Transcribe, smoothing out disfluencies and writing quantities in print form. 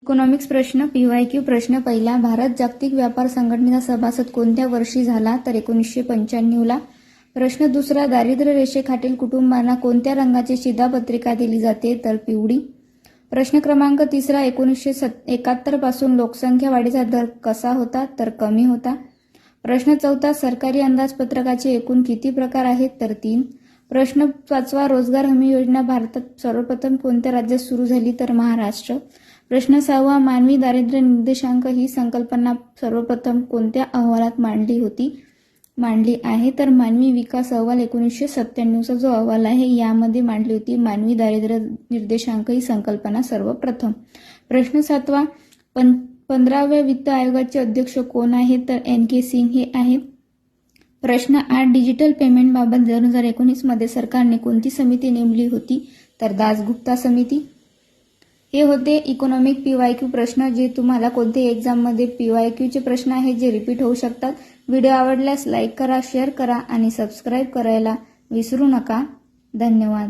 Economics प्रश्न PYQ प्रश्न पहिला. भारत जागतिक व्यापार संघटनेचा सभासद कोणत्या वर्षी झाला? तर 1995 ला. प्रश्न दुसरा. दारिद्र्य रेषेखालील कुटुंबांना कोणत्या रंगाची शिधापत्रिका दिली जाते? तर पिवळी. प्रश्न क्रमांक तिसरा. 1971 पासून लोकसंख्या वाढीचा दर कसा होता? तर कमी होता. प्रश्न चौथा. सरकारी अंदाजपत्रकाचे एकूण किती प्रकार आहेत? तर 3. प्रश्न पाचवा. रोजगार हमी योजना भारतात सर्वप्रथम कोणत्या राज्यात सुरू झाली? तर महाराष्ट्र. प्रश्न सहावा. मानवी दारिद्र्य निर्देशांक ही संकल्पना सर्वप्रथम कोणत्या अहवालात मांडली आहे? तर मानवी विकास अहवाल 1997चा जो अहवाल आहे यामध्ये मांडली होती मानवी दारिद्र्य निर्देशांक ही संकल्पना सर्वप्रथम. प्रश्न सातवा. 15व्या वित्त आयोगाचे अध्यक्ष कोण आहेत? तर NK सिंग हे आहेत. प्रश्न 8. डिजिटल पेमेंटबाबत 2019 मध्ये सरकारने कोणती समिती नेमली होती? तर दासगुप्ता समिती. हे होते इकॉनॉमिक PYQ प्रश्न, जे तुम्हाला कोणत्याही एक्झाममध्ये PYQचे प्रश्न आहेत जे रिपीट होऊ शकतात. व्हिडिओ आवडल्यास लाईक करा, शेअर करा आणि सबस्क्राईब करायला विसरू नका. धन्यवाद.